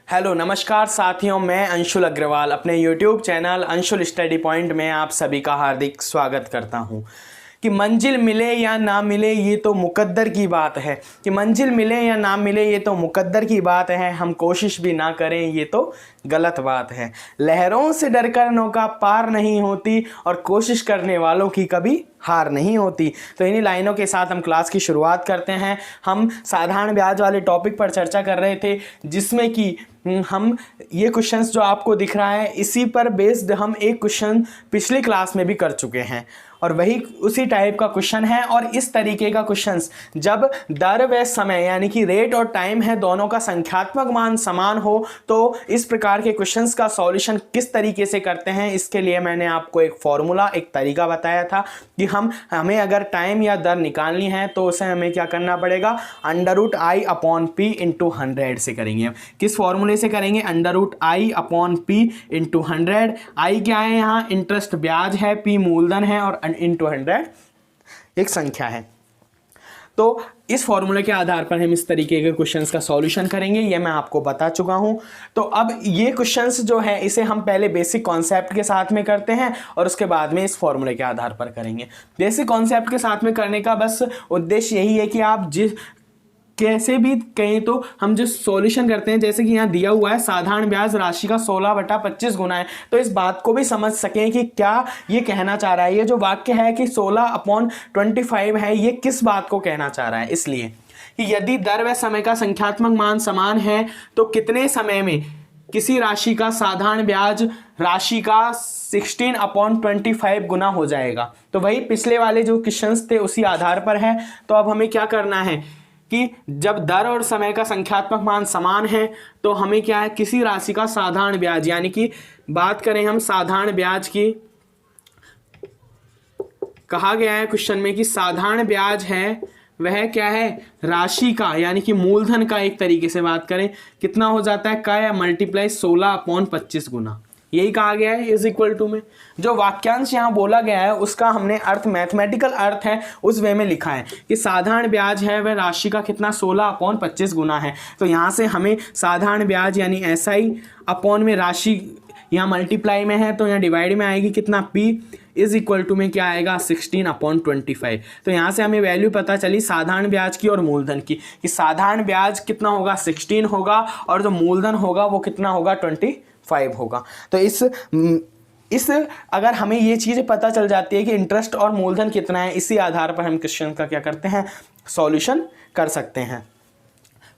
Hello नमस्कार साथियों, मैं अंशुल अग्रवाल अपने YouTube channel Anshul study point में आप सभी का हार्दिक स्वागत करता हूं। कि मंजिल मिले या ना मिले ये तो मुकद्दर की बात है, कि मंजिल मिले या ना मिले ये तो मुकद्दर की बात है, हम कोशिश भी ना करें ये तो गलत बात है। लहरों से डरकर नौका पार नहीं होती और कोशिश करने वालों की कभी हार नहीं होती। तो इन्हीं लाइनों के साथ हम क्लास की शुरुआत करते हैं। हम साधारण ब्याज वाले टॉपिक पर चर्चा कर रहे थे, जिसमें कि हम ये क्वेश्चंस जो आपको दिख रहा है इसी पर बेस्ड हम एक क्वेश्चन पिछली क्लास में भी कर चुके हैं और वही उसी टाइप का क्वेश्चन है। और इस तरीके का क्वेश्चंस जब दर व समय यानी कि रेट और टाइम है दोनों का संख्यात्मक मान समान हो तो इस प्रकार के क्वेश्चंस का सॉल्यूशन किस तरीके से करते हैं, इसके लिए मैंने आपको एक फॉर्मूला एक तरीका बताया था कि हमें अगर टाइम या दर निकालनी है तो उसे हमें क्या करना पड़ेगा, √i/p × 100 से करेंगे। किस फॉर्मूले से करेंगे, √i/p × 100। i क्या है, यहाँ इंटरेस्ट ब्याज है, p मूलधन है और × 100 एक संख्या है। तो इस फॉर्मूले के आधार पर हम इस तरीके के क्वेश्चंस का सॉल्यूशन करेंगे, ये मैं आपको बता चुका हूं। तो अब ये क्वेश्चंस जो है इसे हम पहले बेसिक कॉन्सेप्ट के साथ में करते हैं और उसके बाद में इस फॉर्मूले के आधार पर करेंगे। बेसिक कॉन्सेप्ट के साथ में करने का बस उद्देश्य यही है कि आप कैसे भी कहें तो हम जो सॉल्यूशन करते हैं, जैसे कि यहाँ दिया हुआ है साधारण ब्याज राशि का 16/25 गुना है, तो इस बात को भी समझ सकें कि क्या ये कहना चाह रहा है। ये जो वाक्य है कि 16/25 है, ये किस बात को कहना चाह रहा है। इसलिए कि यदि दर व समय का संख्यात्मक मान समान है तो कितने समय में किसी राशि का साधारण ब्याज राशि का 16/25 गुना हो जाएगा। तो वही पिछले वाले जो क्वेश्चंस थे उसी आधार पर है। तो अब हमें क्या करना है कि जब दर और समय का संख्यात्मक मान समान है तो हमें क्या है, किसी राशि का साधारण ब्याज, यानी कि बात करें हम साधारण ब्याज की, कहा गया है क्वेश्चन में कि साधारण ब्याज है वह क्या है, राशि का यानी कि मूलधन का, एक तरीके से बात करें कितना हो जाता है, का मल्टीप्लाई 16/25 गुना, यही कहा गया है = में। जो वाक्यांश यहाँ बोला गया है उसका हमने अर्थ, मैथमेटिकल अर्थ है उस वे में लिखा है कि साधारण ब्याज है वह राशि का कितना 16/25 गुना है। तो यहाँ से हमें साधारण ब्याज यानी SI अपॉन में राशि यहाँ मल्टीप्लाई में है तो यहाँ डिवाइड में आएगी कितना, P = में क्या आएगा 16/25। तो यहाँ से हमें वैल्यू पता चली साधारण ब्याज की और मूलधन की, कि साधारण ब्याज कितना होगा 16 होगा और जो मूलधन होगा वो कितना होगा 25 होगा। तो इस अगर हमें ये चीज़ पता चल जाती है कि इंटरेस्ट और मूलधन कितना है, इसी आधार पर हम क्वेश्चन का क्या करते हैं, सॉल्यूशन कर सकते हैं।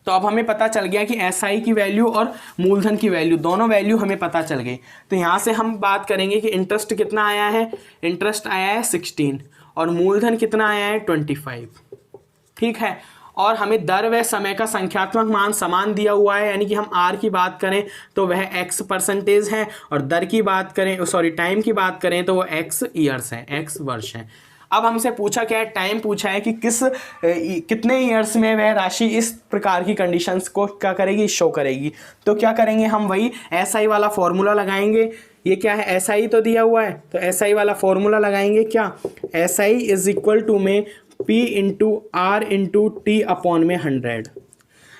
तो अब हमें पता चल गया कि SI की वैल्यू और मूलधन की वैल्यू, दोनों वैल्यू हमें पता चल गई। तो यहाँ से हम बात करेंगे कि इंटरेस्ट कितना आया है, इंटरेस्ट आया है 16 और मूलधन कितना आया है 25, ठीक है। और हमें दर व समय का संख्यात्मक मान समान दिया हुआ है, यानी कि हम R की बात करें तो वह X% है और दर की बात करें, टाइम की बात करें तो वो X ईयर्स है, X वर्ष है। अब हमसे पूछा क्या है, टाइम पूछा है कि कितने ईयर्स में वह राशि इस प्रकार की कंडीशंस को क्या करेगी, शो करेगी। तो क्या करेंगे, हम वही SI वाला फॉर्मूला लगाएंगे। ये क्या है, SI तो दिया हुआ है तो SI वाला फॉर्मूला लगाएंगे, क्या SI = में P × R × T अपॉन में 100।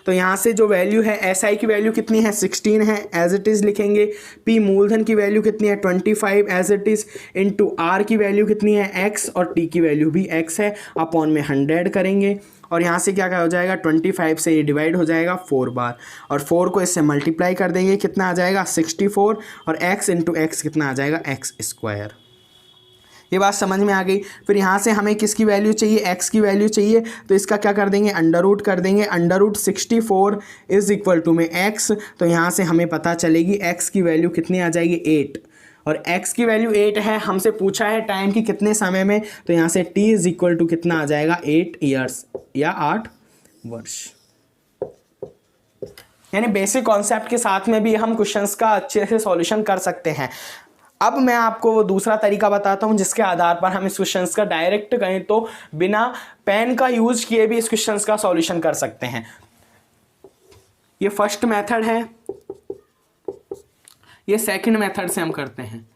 तो यहाँ से जो वैल्यू है, SI की वैल्यू कितनी है 16 है, एज इट इज़ लिखेंगे। P मूलधन की वैल्यू कितनी है 25 as it is, into R की वैल्यू कितनी है X और T की वैल्यू भी X है, अपॉन में 100 करेंगे। और यहाँ से क्या हो जाएगा, 25 से ये डिवाइड हो जाएगा 4 बार और 4 को इससे मल्टीप्लाई कर देंगे, कितना आ जाएगा 64 और X × X कितना आ जाएगा X²। ये बात समझ में आ गई। फिर यहाँ से हमें किसकी वैल्यू चाहिए, X की वैल्यू चाहिए, तो इसका क्या कर देंगे, √ कर देंगे। √64 = में X, तो यहाँ से हमें पता चलेगी X की वैल्यू कितनी आ जाएगी 8 और X की वैल्यू 8 है। हमसे पूछा है टाइम की कितने समय में, तो यहाँ से T = कितना आ जाएगा 8 ईयर्स या 8 वर्ष। यानी बेसिक कॉन्सेप्ट के साथ में भी हम क्वेश्चंस का अच्छे से सॉल्यूशन कर सकते हैं। अब मैं आपको वो दूसरा तरीका बताता हूं जिसके आधार पर हम इस क्वेश्चंस का डायरेक्ट कहें तो बिना पेन का यूज किए भी इस क्वेश्चंस का सॉल्यूशन कर सकते हैं। ये फर्स्ट मेथड है, ये सेकंड मेथड से हम करते हैं।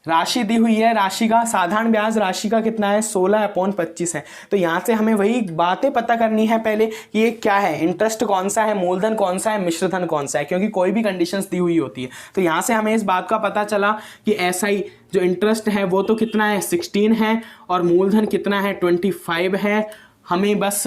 राशि दी हुई है, राशि का साधारण ब्याज राशि का कितना है 16/25 है। तो यहाँ से हमें वही बातें पता करनी है पहले कि ये क्या है, इंटरेस्ट कौन सा है, मूलधन कौन सा है, मिश्रधन कौन सा है, क्योंकि कोई भी कंडीशंस दी हुई होती है। तो यहाँ से हमें इस बात का पता चला कि SI जो इंटरेस्ट है वो तो कितना है 16 है और मूलधन कितना है 25 है। हमें बस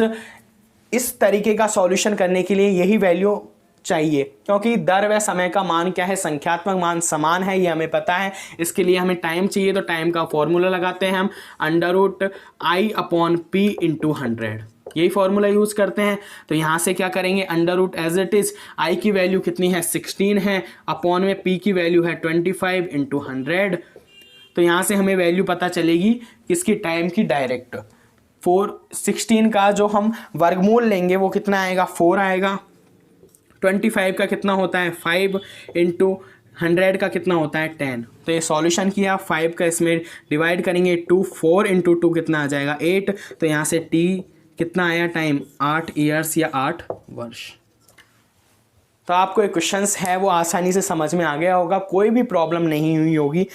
इस तरीके का सॉल्यूशन करने के लिए यही वैल्यू चाहिए, क्योंकि दर व समय का मान क्या है, संख्यात्मक मान समान है, ये हमें पता है। इसके लिए हमें टाइम चाहिए, तो टाइम का फॉर्मूला लगाते हैं हम √I/P × 100, यही फॉर्मूला यूज करते हैं। तो यहाँ से क्या करेंगे, under as it is I की वैल्यू कितनी है 16 है, अपॉन में P की वैल्यू है 25 × 100। तो यहाँ से हमें वैल्यू पता चलेगी किसकी, टाइम की डायरेक्ट। 16 का जो हम वर्गमूल लेंगे वो कितना आएगा 4 आएगा। 25 का कितना होता है 5 × 100 का कितना होता है 10। तो ये सॉल्यूशन किया, 5 का इसमें डिवाइड करेंगे 2, 4 × 2 कितना आ जाएगा 8। तो यहाँ से T कितना आया टाइम 8 ईयर्स या 8 वर्ष। तो आपको ये क्वेश्चंस है वो आसानी से समझ में आ गया होगा, कोई भी प्रॉब्लम नहीं हुई होगी,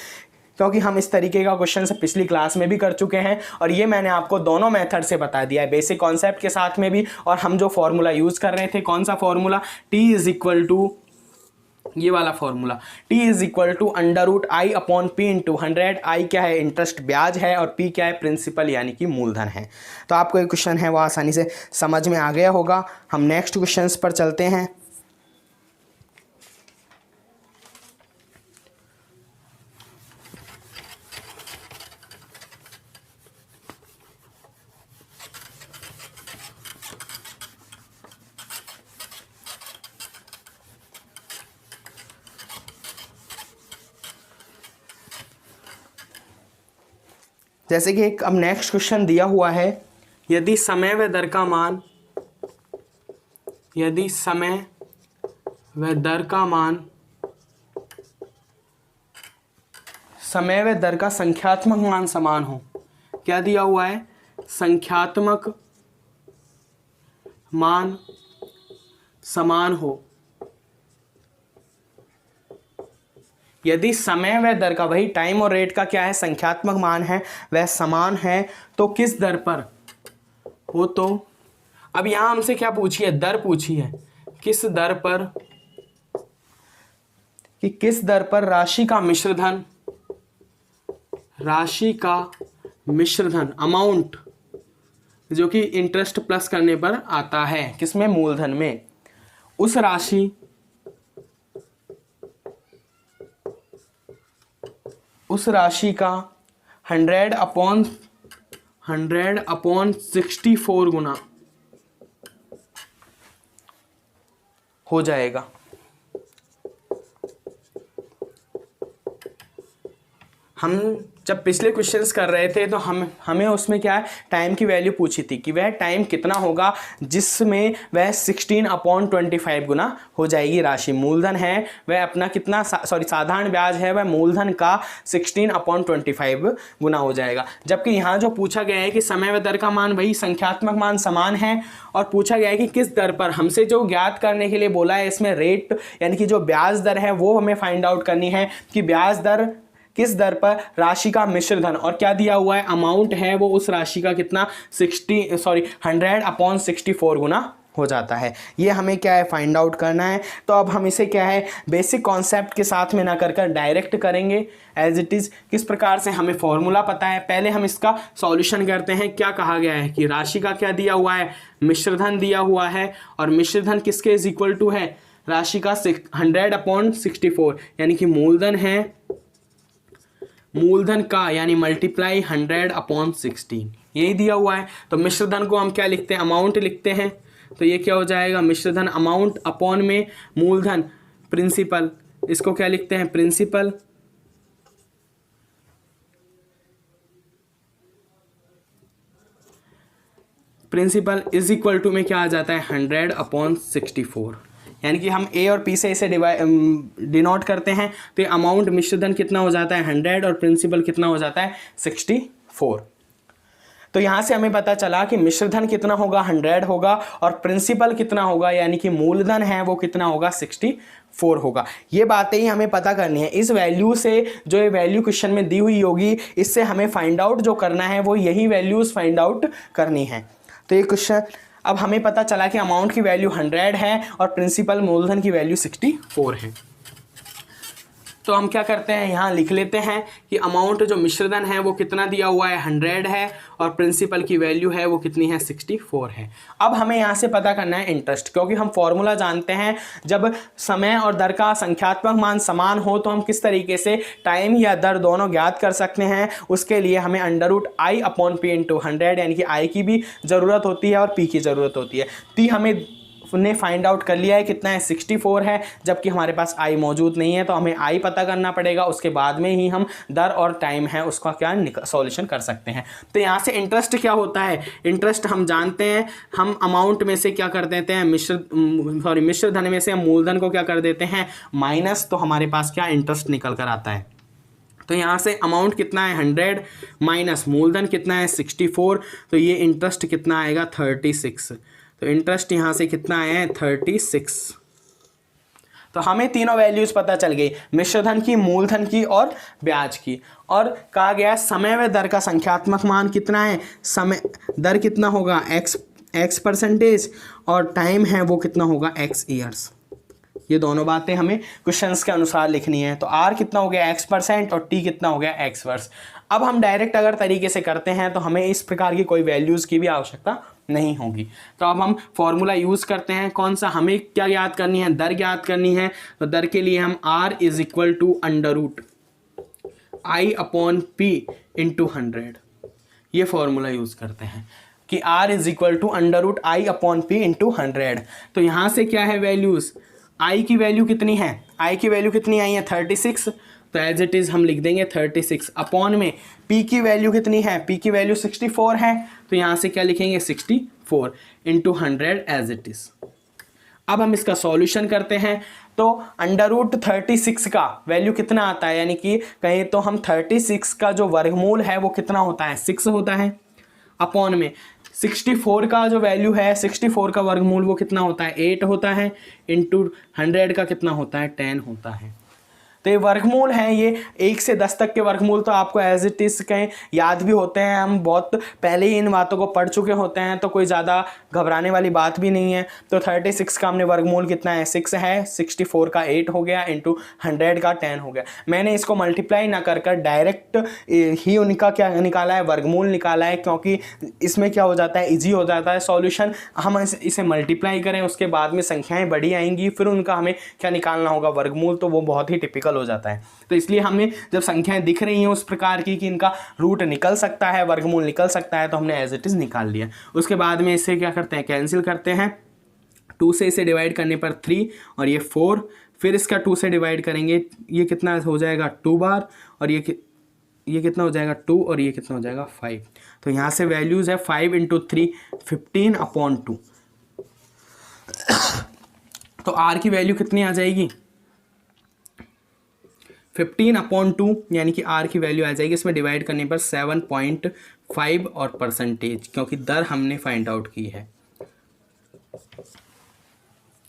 क्योंकि हम इस तरीके का क्वेश्चन से पिछली क्लास में भी कर चुके हैं और ये मैंने आपको दोनों मेथड से बता दिया है, बेसिक कॉन्सेप्ट के साथ में भी, और हम जो फॉर्मूला यूज़ कर रहे थे, कौन सा फॉर्मूला, T = ये वाला फॉर्मूला, T = √I/P × 100। I क्या है, इंटरेस्ट ब्याज है, और P क्या है, प्रिंसिपल यानी कि मूलधन है। तो आपको ये क्वेश्चन है वो आसानी से समझ में आ गया होगा। हम नेक्स्ट क्वेश्चन पर चलते हैं। जैसे कि एक अब नेक्स्ट क्वेश्चन दिया हुआ है, यदि समय व दर का मान, यदि समय व दर का मान, समय व दर का संख्यात्मक मान समान हो। क्या दिया हुआ है, संख्यात्मक मान समान हो। यदि समय व दर का, वही टाइम और रेट का क्या है, संख्यात्मक मान है, वह समान है, तो किस दर पर हो। तो अब यहां हमसे क्या पूछी है, दर पूछी है, किस दर पर, कि किस दर पर राशि का मिश्रधन, राशि का मिश्रधन अमाउंट, जो कि इंटरेस्ट प्लस करने पर आता है, किसमें, मूलधन में, उस राशि, उस राशि का 100/64 गुना हो जाएगा। हम जब पिछले क्वेश्चंस कर रहे थे तो हमें उसमें क्या है, टाइम की वैल्यू पूछी थी कि वह टाइम कितना होगा जिसमें वह 16/25 गुना हो जाएगी राशि। मूलधन है वह अपना कितना, साधारण ब्याज है वह मूलधन का 16/25 गुना हो जाएगा। जबकि यहाँ जो पूछा गया है कि समय व दर का मान, वही संख्यात्मक मान समान है, और पूछा गया है कि किस दर पर, हमसे जो ज्ञात करने के लिए बोला है इसमें रेट यानी कि जो ब्याज दर है वो हमें फाइंड आउट करनी है कि ब्याज दर किस दर पर राशि का मिश्रधन, और क्या दिया हुआ है, अमाउंट है वो उस राशि का कितना 100/64 गुना हो जाता है। ये हमें क्या है, फाइंड आउट करना है। तो अब हम इसे क्या है, बेसिक कॉन्सेप्ट के साथ में ना कर डायरेक्ट करेंगे एज इट इज़। किस प्रकार से, हमें फॉर्मूला पता है, पहले हम इसका सॉल्यूशन करते हैं। क्या कहा गया है कि राशि का क्या दिया हुआ है, मिश्रधन दिया हुआ है, और मिश्रधन किसके इज इक्वल टू है, राशि का 100/64 यानी कि मूलधन है, मूलधन का यानी मल्टीप्लाई 100/16, यही दिया हुआ है। तो मिश्रधन को हम क्या लिखते हैं, अमाउंट लिखते हैं। तो ये क्या हो जाएगा, मिश्रधन अमाउंट अपॉन में मूलधन प्रिंसिपल, इसको क्या लिखते हैं, principal. Principal is equal to में क्या आ जाता है 100/64, यानी कि हम ए और पी से इसे डिनोट करते हैं। तो अमाउंट मिश्रधन कितना हो जाता है 100 और प्रिंसिपल कितना हो जाता है 64। तो यहाँ से हमें पता चला कि मिश्रधन कितना होगा 100 होगा और प्रिंसिपल कितना होगा यानी कि मूलधन है वो कितना होगा 64 होगा। ये बातें ही हमें पता करनी है। इस वैल्यू से जो ये वैल्यू क्वेश्चन में दी हुई होगी इससे हमें फाइंड आउट जो करना है वो यही वैल्यूज फाइंड आउट करनी है। तो ये क्वेश्चन अब हमें पता चला कि अमाउंट की वैल्यू 100 है और प्रिंसिपल मूलधन की वैल्यू 64 है। तो हम क्या करते हैं यहाँ लिख लेते हैं कि अमाउंट जो मिश्रधन है वो कितना दिया हुआ है 100 है और प्रिंसिपल की वैल्यू है वो कितनी है 64 है। अब हमें यहाँ से पता करना है इंटरेस्ट, क्योंकि हम फॉर्मूला जानते हैं जब समय और दर का संख्यात्मक मान समान हो तो हम किस तरीके से टाइम या दर दोनों ज्ञात कर सकते हैं। उसके लिए हमें √i/p × 100 यानी कि i की भी ज़रूरत होती है और p की ज़रूरत होती है। t हमें ने फाइंड आउट कर लिया है कितना है 64 है, जबकि हमारे पास i मौजूद नहीं है तो हमें i पता करना पड़ेगा। उसके बाद में ही हम दर और टाइम है उसका क्या सॉल्यूशन कर सकते हैं। तो यहाँ से इंटरेस्ट क्या होता है, इंटरेस्ट हम जानते हैं, हम अमाउंट में से क्या कर देते हैं मिश्रधन में से हम मूलधन को क्या कर देते हैं माइनस, तो हमारे पास क्या इंटरेस्ट निकल कर आता है। तो यहाँ से अमाउंट कितना है 100 माइनस मूलधन कितना है 64, तो ये इंटरेस्ट कितना आएगा 36। तो इंटरेस्ट यहाँ से कितना आया है 36। तो हमें तीनों वैल्यूज पता चल गई, मिश्रधन की, मूलधन की और ब्याज की। और कहा गया समय व दर का संख्यात्मक मान कितना है, समय दर कितना होगा x% और टाइम है वो कितना होगा x ईयर्स। ये दोनों बातें हमें क्वेश्चंस के अनुसार लिखनी है। तो r कितना हो गया x% और t कितना हो गया x वर्ष। अब हम डायरेक्ट अगर तरीके से करते हैं तो हमें इस प्रकार की कोई वैल्यूज़ की भी आवश्यकता नहीं होगी। तो अब हम फॉर्मूला यूज़ करते हैं, कौन सा, हमें क्या ज्ञात करनी है, दर ज्ञात करनी है। तो दर के लिए हम r = √i/p × 100 ये फॉर्मूला यूज़ करते हैं कि r = √i/p × 100। तो यहाँ से क्या है वैल्यूज़, i की वैल्यू कितनी है, i की वैल्यू कितनी आई है 36, तो एज इट इज़ हम लिख देंगे 36 अपॉन में p की वैल्यू कितनी है, p की वैल्यू 64 है, तो यहाँ से क्या लिखेंगे 64 × 100 एज इट इज़। अब हम इसका सॉल्यूशन करते हैं तो √36 का वैल्यू कितना आता है, यानी कि कहें तो हम 36 का जो वर्गमूल है वो कितना होता है 6 होता है, अपॉन में 64 का जो वैल्यू है 64 का वर्गमूल वो कितना होता है 8 होता है, इंटू 100 का कितना होता है 10 होता है। तो ये वर्गमूल हैं, ये 1 से 10 तक के वर्गमूल तो आपको एज इट इज़ कहीं याद भी होते हैं, हम बहुत पहले ही इन बातों को पढ़ चुके होते हैं, तो कोई ज़्यादा घबराने वाली बात भी नहीं है। तो 36 का हमने वर्गमूल कितना है 6 है, 64 का 8 हो गया, इंटू 100 का 10 हो गया। मैंने इसको मल्टीप्लाई ना कर कर डायरेक्ट ही उनका क्या निकाला है, वर्गमूल निकाला है, क्योंकि इसमें क्या हो जाता है ईजी हो जाता है सॉल्यूशन। हम इसे मल्टीप्लाई करें, उसके बाद में संख्याएँ बड़ी आएंगी, फिर उनका हमें क्या निकालना होगा वर्गमूल, तो वो बहुत ही टिपिकल हो जाता है। तो इसलिए हमें जब संख्याएं दिख रही हैं उस प्रकार की कि इनका रूट निकल सकता है, वर्गमूल निकल सकता है, तो हमने एज इट इज निकाल लिया। उसके बाद में इसे क्या करते हैं कैंसिल करते हैं, 2 से इसे डिवाइड करने पर 3 और ये 4, फिर इसका 2 से डिवाइड करेंगे, ये कितना हो जाएगा 2 बार, और ये कितना हो जाएगा 2 और ये कितना हो जाएगा 5। तो यहाँ से वैल्यूज है 5 × 3 15/2। तो r की वैल्यू कितनी आ जाएगी 15/2, यानी कि r की वैल्यू आ जाएगी इसमें डिवाइड करने पर 7.5 और %, क्योंकि दर हमने फाइंड आउट की है।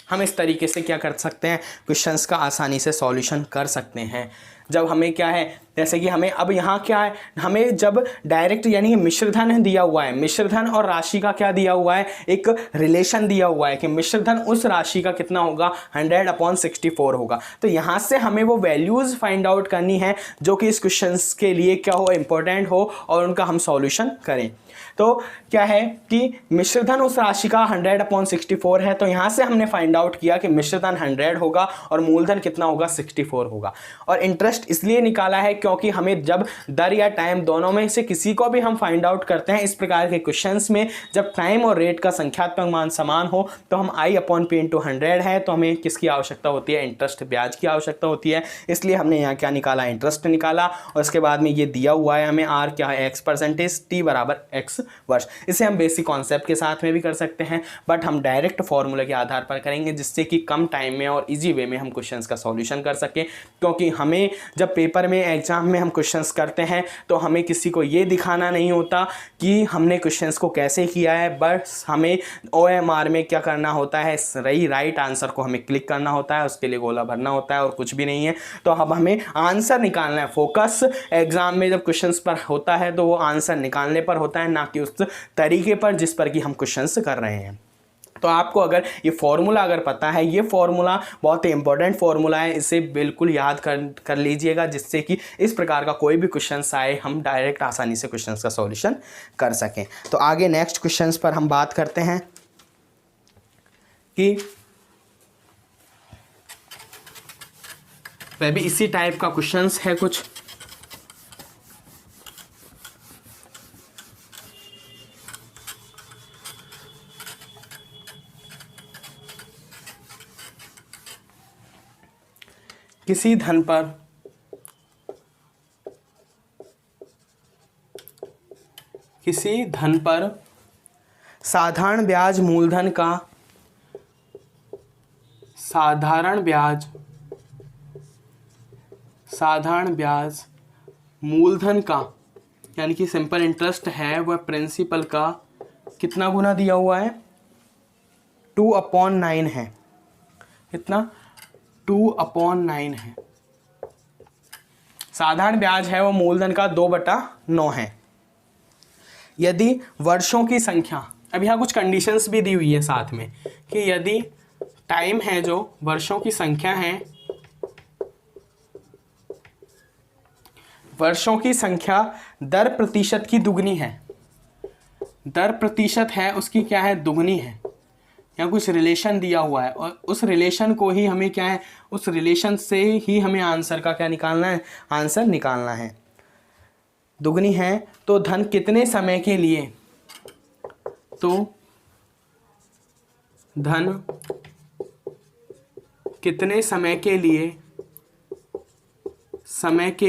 हम इस तरीके से क्या कर सकते हैं, क्वेश्चंस का आसानी से सॉल्यूशन कर सकते हैं। जब हमें क्या है, जैसे कि हमें अब यहाँ क्या है, हमें जब डायरेक्ट यानी कि मिश्रधन दिया हुआ है, मिश्रधन और राशि का क्या दिया हुआ है, एक रिलेशन दिया हुआ है कि मिश्रधन उस राशि का कितना होगा 100/64 होगा। तो यहाँ से हमें वो वैल्यूज़ फाइंड आउट करनी है जो कि इस क्वेश्चंस के लिए क्या हो, इंपॉर्टेंट हो, और उनका हम सॉल्यूशन करें। तो क्या है कि मिश्रधन उस राशि का 100/64 है, तो यहाँ से हमने फाइंड आउट किया कि मिश्रधन 100 होगा और मूलधन कितना होगा 64 होगा। और इंटरेस्ट इसलिए निकाला है क्योंकि हमें जब दर या टाइम दोनों में से किसी को भी हम फाइंड आउट करते हैं इस प्रकार के क्वेश्चंस में, जब टाइम और रेट का संख्यात्मक मान समान हो, तो हम i/p × 100 है, तो हमें किसकी आवश्यकता होती है, इंटरेस्ट ब्याज की आवश्यकता होती है। इसलिए हमने यहाँ क्या निकाला, इंटरेस्ट निकाला, और उसके बाद में ये दिया हुआ है हमें r क्या है x%, t = x वर्ष। इसे हम बेसिक कॉन्सेप्ट के साथ में भी कर सकते हैं, बट हम डायरेक्ट फॉर्मूला के आधार पर करेंगे, जिससे कि कम टाइम में और इजी वे में हम क्वेश्चंस का सॉल्यूशन कर सकें। क्योंकि हमें जब पेपर में एग्जाम में हम क्वेश्चंस करते हैं तो हमें किसी को ये दिखाना नहीं होता कि हमने क्वेश्चंस को कैसे किया है, बस हमें OMR में क्या करना होता है, राइट आंसर को हमें क्लिक करना होता है, उसके लिए गोला भरना होता है और कुछ भी नहीं है। तो अब हमें आंसर निकालना है। फोकस एग्जाम में जब क्वेश्चंस पर होता है तो वो आंसर निकालने पर होता है, ना कि उस तरीके पर जिस पर कि हम क्वेश्चंस कर रहे हैं। तो आपको अगर ये फॉर्मूला अगर पता है, ये फॉर्मूला बहुत ही इंपॉर्टेंट फॉर्मूला है, इसे बिल्कुल याद कर लीजिएगा, जिससे कि इस प्रकार का कोई भी क्वेश्चंस आए हम डायरेक्ट आसानी से क्वेश्चंस का सॉल्यूशन कर सकें। तो आगे नेक्स्ट क्वेश्चंस पर हम बात करते हैं कि वह भी इसी टाइप का क्वेश्चंस है कुछ। किसी धन पर साधारण ब्याज मूलधन का मूलधन का यानी कि सिंपल इंटरेस्ट है, वह प्रिंसिपल का कितना गुना दिया हुआ है, 2/9 है। कितना? 2/9 है। साधारण ब्याज है वो मूलधन का 2/9 है। यदि वर्षों की संख्या, अब यहाँ कुछ कंडीशंस भी दी हुई है साथ में, कि यदि टाइम है जो वर्षों की संख्या है, वर्षों की संख्या दर प्रतिशत की दुगनी है, दर प्रतिशत है उसकी क्या है, दुगनी है, या कुछ रिलेशन दिया हुआ है और उस रिलेशन को ही हमें क्या है, उस रिलेशन से ही हमें आंसर का क्या निकालना है, आंसर निकालना है। दुगनी है तो धन कितने समय के लिए, तो धन कितने समय के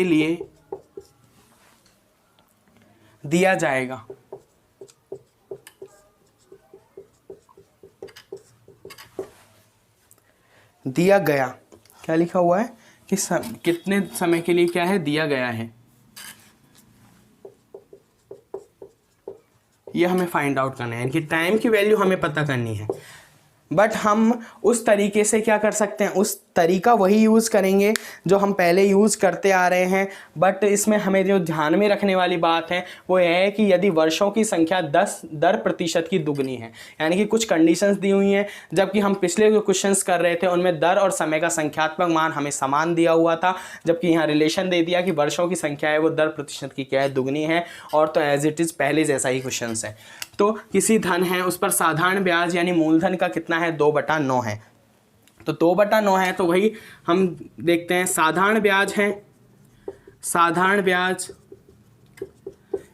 लिए दिया जाएगा। दिया गया, क्या लिखा हुआ है कि कितने समय के लिए क्या है, दिया गया है। ये हमें फाइंड आउट करना है, यानी कि टाइम की वैल्यू हमें पता करनी है। बट हम उस तरीके से क्या कर सकते हैं, उस तरीका वही यूज़ करेंगे जो हम पहले यूज़ करते आ रहे हैं। बट इसमें हमें जो ध्यान में रखने वाली बात है वो यह है कि यदि वर्षों की संख्या दर प्रतिशत की दुगनी है, यानी कि कुछ कंडीशंस दी हुई हैं, जबकि हम पिछले जो क्वेश्चंस कर रहे थे उनमें दर और समय का संख्यात्मक मान हमें समान दिया हुआ था, जबकि यहाँ रिलेशन दे दिया कि वर्षों की संख्या है वो दर प्रतिशत की क्या है, दुगनी है। और तो एज इट इज़ पहले जैसा ही क्वेश्चन है। तो किसी धन है उस पर साधारण ब्याज यानी मूलधन का कितना है, 2/9 है। तो 2/9 है तो वही हम देखते हैं, साधारण ब्याज है, साधारण ब्याज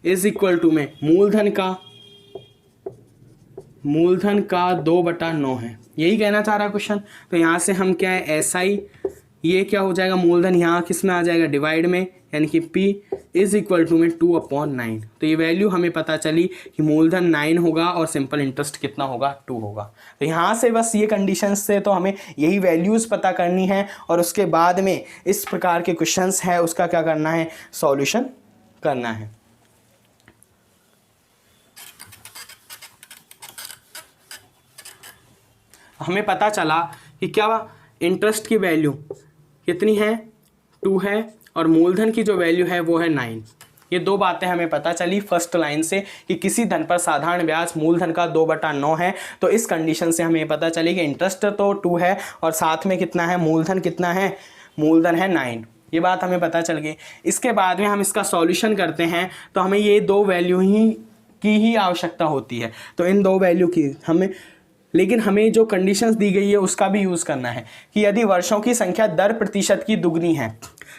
इज इक्वल टू में मूलधन का 2/9 है, यही कहना चाह रहा है क्वेश्चन। तो यहाँ से हम क्या है, SI ये क्या हो जाएगा, मूलधन यहाँ किस में आ जाएगा, डिवाइड में, यानी कि P इज इक्वल टू में 2/9। तो ये वैल्यू हमें पता चली कि मूलधन 9 होगा और सिंपल इंटरेस्ट कितना होगा, 2 होगा। तो यहाँ से बस ये कंडीशंस से तो हमें यही वैल्यूज़ पता करनी है और उसके बाद में इस प्रकार के क्वेश्चंस है उसका क्या करना है, सॉल्यूशन करना है। हमें पता चला कि क्या इंटरेस्ट की वैल्यू कितनी है, 2 है, और मूलधन की जो वैल्यू है वो है 9। ये दो बातें हमें पता चली फर्स्ट लाइन से कि किसी धन पर साधारण ब्याज मूलधन का 2/9 है। तो इस कंडीशन से हमें पता चली कि इंटरेस्ट तो 2 है और साथ में कितना है, मूलधन कितना है, मूलधन है 9। ये बात हमें पता चल गई। इसके बाद में हम इसका सॉल्यूशन करते हैं तो हमें ये दो वैल्यू की आवश्यकता होती है। तो इन दो वैल्यू की लेकिन हमें जो कंडीशंस दी गई है उसका भी यूज़ करना है कि यदि वर्षों की संख्या दर प्रतिशत की दुगनी है,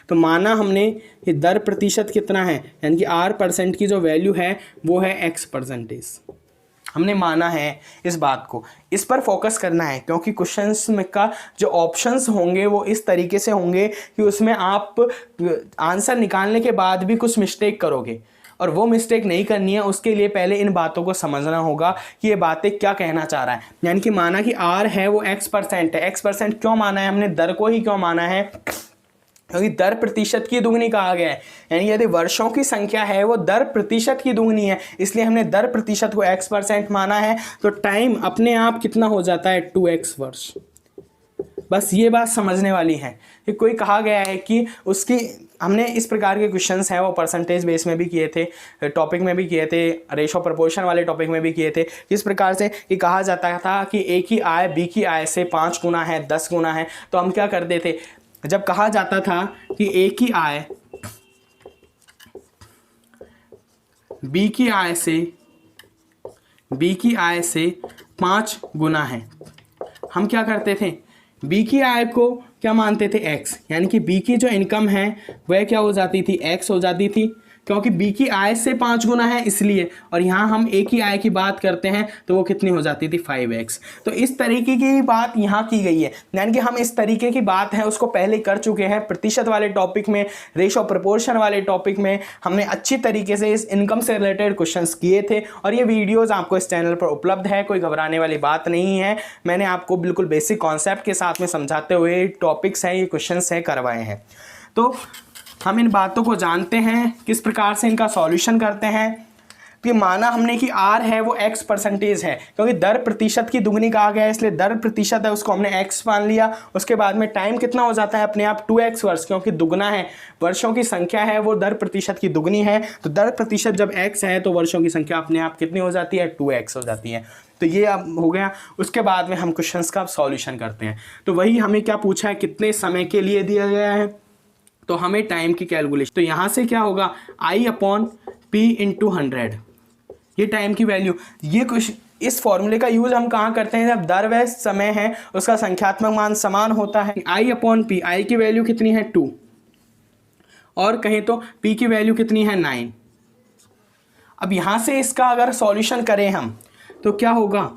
तो माना हमने ये दर प्रतिशत कितना है, यानी कि R% की जो वैल्यू है वो है X%। हमने माना है इस बात को, इस पर फोकस करना है क्योंकि क्वेश्चंस में का जो ऑप्शंस होंगे वो इस तरीके से होंगे कि उसमें आप आंसर निकालने के बाद भी कुछ मिस्टेक करोगे और वो मिस्टेक नहीं करनी है, उसके लिए पहले इन बातों को समझना होगा कि ये बातें क्या कहना चाह रहा है। यानी कि माना कि r है वो x% है। x% क्यों माना है हमने, दर को ही क्यों माना है, क्योंकि दर प्रतिशत की दुगनी कहा गया है। यानी यदि वर्षों की संख्या है वो दर प्रतिशत की दुगनी है, इसलिए हमने दर प्रतिशत को x% माना है। तो टाइम अपने आप कितना हो जाता है 2x वर्ष। बस ये बात समझने वाली है कि कोई कहा गया है कि उसकी, हमने इस प्रकार के क्वेश्चंस हैं वो परसेंटेज बेस में भी किए थे, टॉपिक में भी किए थे, रेशो प्रपोर्शन वाले टॉपिक में भी किए थे। किस प्रकार से कि कहा जाता था कि ए की आय बी की आय से 5 गुना है, 10 गुना है, तो हम क्या करते थे, जब कहा जाता था कि ए की आय बी की आय से 5 गुना है, हम क्या करते थे, बी की आय को क्या मानते थे x, यानी कि बी की जो इनकम है वह क्या हो जाती थी, x हो जाती थी, क्योंकि बी की आय से 5 गुना है इसलिए। और यहाँ हम ए की आय की बात करते हैं तो वो कितनी हो जाती थी 5x। तो इस तरीके की बात यहाँ की गई है, यानी कि हम इस तरीके की बात है उसको पहले कर चुके हैं। प्रतिशत वाले टॉपिक में, रेशो प्रपोर्शन वाले टॉपिक में हमने अच्छी तरीके से इस इनकम से रिलेटेड क्वेश्चंस किए थे, और ये वीडियोज़ आपको इस चैनल पर उपलब्ध है, कोई घबराने वाली बात नहीं है। मैंने आपको बिल्कुल बेसिक कॉन्सेप्ट के साथ में समझाते हुए टॉपिक्स हैं, ये क्वेश्चंस हैं, करवाए हैं। तो हम इन बातों को जानते हैं, किस प्रकार से इनका सॉल्यूशन करते हैं। कि माना हमने कि r है वो x% है, क्योंकि दर प्रतिशत की दुगनी कहा गया है इसलिए दर प्रतिशत है उसको हमने x मान लिया। उसके बाद में टाइम कितना हो जाता है अपने आप 2x वर्ष, क्योंकि दुगना है, वर्षों की संख्या है वो दर प्रतिशत की दुगनी है। तो दर प्रतिशत जब x है तो वर्षों की संख्या अपने आप कितनी हो जाती है 2x हो जाती है। तो ये अब हो गया। उसके बाद में हम क्वेश्चंस का सॉल्यूशन करते हैं। तो वही हमें क्या पूछा है, कितने समय के लिए दिया गया है, तो हमें टाइम की कैलकुलेशन, तो यहाँ से क्या होगा I/P × 100, ये टाइम की वैल्यू। ये कुछ इस फॉर्मूले का यूज हम कहाँ करते हैं, जब दर व समय है उसका संख्यात्मक मान समान होता है। I/P, I की वैल्यू कितनी है 2, और कहें तो P की वैल्यू कितनी है 9। अब यहाँ से इसका अगर सॉल्यूशन करें हम तो क्या होगा,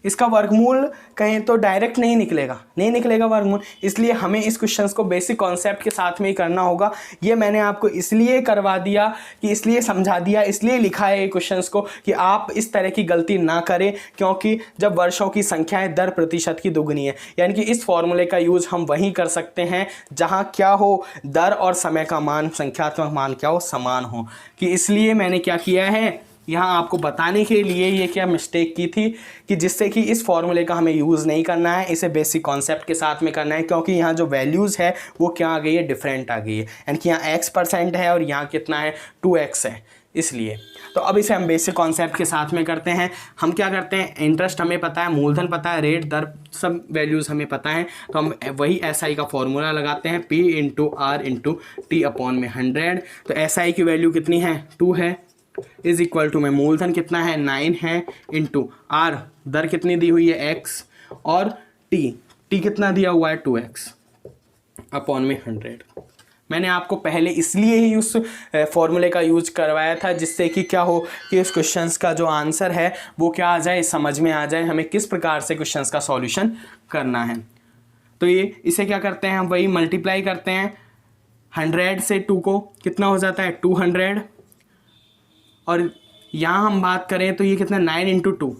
इसका वर्गमूल कहें तो डायरेक्ट नहीं निकलेगा वर्गमूल, इसलिए हमें इस क्वेश्चंस को बेसिक कॉन्सेप्ट के साथ में ही करना होगा। ये मैंने आपको इसलिए करवा दिया कि इसलिए समझा दिया, इसलिए लिखा है ये क्वेश्चंस को कि आप इस तरह की गलती ना करें, क्योंकि जब वर्षों की संख्या है दर प्रतिशत की दुगनी है, यानी कि इस फॉर्मूले का यूज़ हम वहीं कर सकते हैं जहाँ क्या हो, दर और समय का मान, संख्यात्मक मान क्या हो, समान हो। कि इसलिए मैंने क्या किया है यहाँ आपको बताने के लिए ये क्या मिस्टेक की थी कि जिससे कि इस फॉर्मूले का हमें यूज़ नहीं करना है, इसे बेसिक कॉन्सेप्ट के साथ में करना है, क्योंकि यहाँ जो वैल्यूज़ है वो क्या आ गई है, डिफरेंट आ गई है। यानी कि यहाँ x% है और यहाँ कितना है 2x है, इसलिए। तो अब इसे हम बेसिक कॉन्सेप्ट के साथ में करते हैं। हम क्या करते हैं, इंटरेस्ट हमें पता है, मूलधन पता है, रेट, दर, सब वैल्यूज़ हमें पता है, तो हम वही SI का फॉर्मूला लगाते हैं, P × R × T/100। तो SI की वैल्यू कितनी है 2 है, इज इक्वल टू में मूलधन कितना है 9 है, इंटू R दर कितनी दी हुई है x, और T कितना दिया हुआ है 2x/100। मैंने आपको पहले इसलिए ही उस फॉर्मूले का यूज करवाया था जिससे कि क्या हो कि उस क्वेश्चंस का जो आंसर है वो क्या आ जाए, समझ में आ जाए हमें किस प्रकार से क्वेश्चंस का सॉल्यूशन करना है। तो ये इसे क्या करते हैं, हम वही मल्टीप्लाई करते हैं 100 से 2 को, कितना हो जाता है 200, और यहाँ हम बात करें तो ये कितना 9 × 2,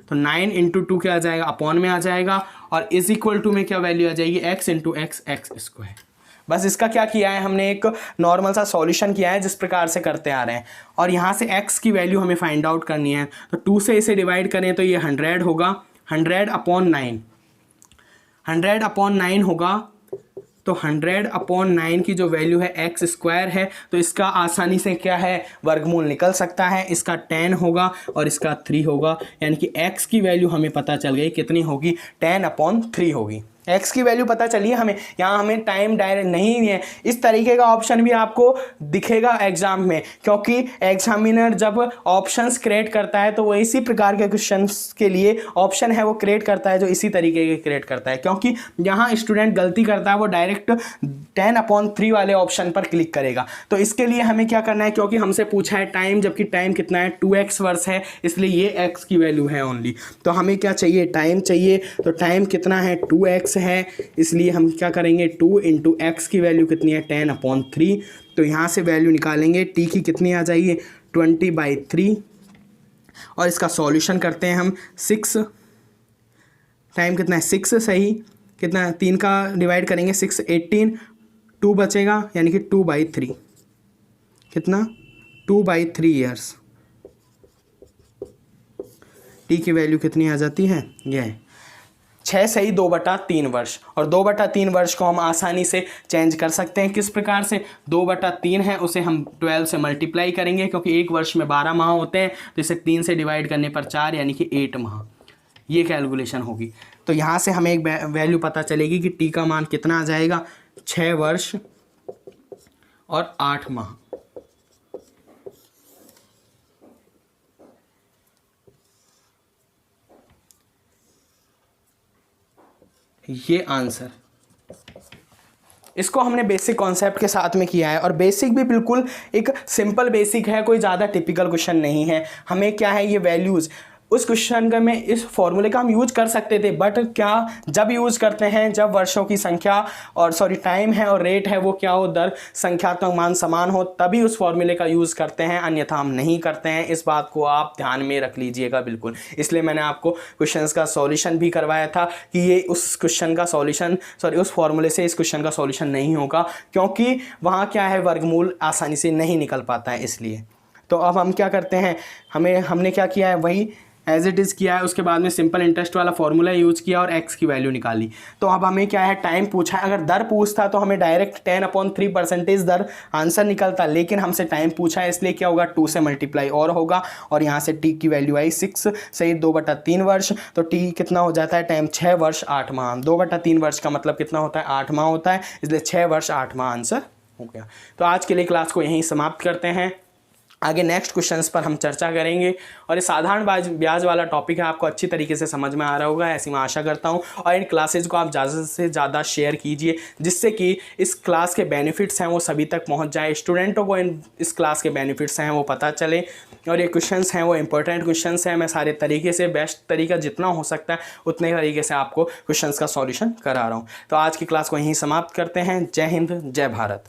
तो 9 × 2 क्या आ जाएगा, अपॉन में आ जाएगा, और इज इक्वल टू में क्या वैल्यू आ जाएगी x × x स्क्वायर। बस इसका क्या किया है हमने, एक नॉर्मल सा सॉल्यूशन किया है जिस प्रकार से करते आ रहे हैं, और यहाँ से x की वैल्यू हमें फाइंड आउट करनी है। तो 2 से इसे डिवाइड करें तो ये 100 होगा, 100/9, 100/9 होगा। तो 100/9 की जो वैल्यू है x स्क्वायर है, तो इसका आसानी से क्या है वर्गमूल निकल सकता है, इसका 10 होगा और इसका 3 होगा, यानी कि x की वैल्यू हमें पता चल गई कितनी होगी 10/3 होगी। x की वैल्यू पता चलिए हमें, यहाँ हमें टाइम डायरेक्ट नहीं है। इस तरीके का ऑप्शन भी आपको दिखेगा एग्जाम में, क्योंकि एग्जामिनर जब ऑप्शंस क्रिएट करता है तो वो इसी प्रकार के क्वेश्चंस के लिए ऑप्शन है वो क्रिएट करता है जो इसी तरीके के क्रिएट करता है, क्योंकि यहाँ स्टूडेंट गलती करता है वो डायरेक्ट 10/3 वाले ऑप्शन पर क्लिक करेगा। तो इसके लिए हमें क्या करना है, क्योंकि हमसे पूछा है टाइम, जबकि टाइम कितना है 2x वर्ष है, इसलिए ये x की वैल्यू है ओनली। तो हमें क्या चाहिए, टाइम चाहिए। तो टाइम कितना है 2x है, इसलिए हम क्या करेंगे 2 × x की वैल्यू कितनी है 10/3। तो यहाँ से वैल्यू निकालेंगे, t की कितनी आ जाएगी 20/3 और इसका सॉल्यूशन करते हैं हम 6 टाइम कितना है 6 सही, कितना 3 का डिवाइड करेंगे 6 18, 2 बचेगा यानी कि 2/3, कितना 2/3 ईयर्स। टी की वैल्यू कितनी आ जाती है, यह है 6 सही 2/3 वर्ष। और 2/3 वर्ष को हम आसानी से चेंज कर सकते हैं। किस प्रकार से, 2/3 है उसे हम 12 से मल्टीप्लाई करेंगे, क्योंकि एक वर्ष में 12 माह होते हैं, तो इसे 3 से डिवाइड करने पर 4 यानी कि 8 माह, ये कैलकुलेशन होगी। तो यहाँ से हमें एक वैल्यू पता चलेगी कि टी का मान कितना आ जाएगा, 6 वर्ष और 8 माह। ये आंसर, इसको हमने बेसिक कॉन्सेप्ट के साथ में किया है, और बेसिक भी बिल्कुल एक सिंपल बेसिक है, कोई ज़्यादा टिपिकल क्वेश्चन नहीं है। हमें क्या है, ये वैल्यूज़ उस क्वेश्चन का में इस फॉर्मूले का हम यूज कर सकते थे, बट क्या जब यूज करते हैं जब वर्षों की संख्या और टाइम है और रेट है वो क्या हो, दर संख्यात्मक मान समान हो, तभी उस फॉर्मूले का यूज़ करते हैं, अन्यथा हम नहीं करते हैं। इस बात को आप ध्यान में रख लीजिएगा बिल्कुल। इसलिए मैंने आपको क्वेश्चंस का सॉल्यूशन भी करवाया था कि ये उस क्वेश्चन का सॉल्यूशन उस फॉर्मूले से इस क्वेश्चन का सॉल्यूशन नहीं होगा, क्योंकि वहाँ क्या है, वर्गमूल आसानी से नहीं निकल पाता है। इसलिए तो अब हम क्या करते हैं, हमने क्या किया है, वही एज इट इज़ किया है, उसके बाद में सिंपल इंटरेस्ट वाला फॉर्मूला यूज़ किया और एक्स की वैल्यू निकाली। तो अब हमें क्या है, टाइम पूछा है, अगर दर पूछता तो हमें डायरेक्ट 10/3% दर आंसर निकलता, लेकिन हमसे टाइम पूछा है इसलिए क्या होगा, 2 से मल्टीप्लाई और होगा, और यहाँ से टी की वैल्यू आई 6 सही 2/3 वर्ष। तो टी कितना हो जाता है, टाइम 6 वर्ष 8 माह। 2/3 वर्ष का मतलब कितना होता है, 8 माह होता है, इसलिए 6 वर्ष 8 माह आंसर हो गया। तो आज के लिए क्लास को यहीं समाप्त करते हैं, आगे नेक्स्ट क्वेश्चंस पर हम चर्चा करेंगे। और ये साधारण ब्याज वाला टॉपिक है, आपको अच्छी तरीके से समझ में आ रहा होगा, ऐसी मैं आशा करता हूँ। और इन क्लासेज को आप ज़्यादा से ज़्यादा शेयर कीजिए, जिससे कि इस क्लास के बेनिफिट्स हैं वो सभी तक पहुँच जाए, स्टूडेंटों को इस क्लास के बेनिफिट्स हैं वो पता चले। और ये क्वेश्चंस हैं वो इंपॉर्टेंट क्वेश्चंस हैं, मैं सारे तरीके से बेस्ट तरीका जितना हो सकता है उतने तरीके से आपको क्वेश्चंस का सॉल्यूशन करा रहा हूँ। तो आज की क्लास को यहीं समाप्त करते हैं। जय हिंद, जय भारत।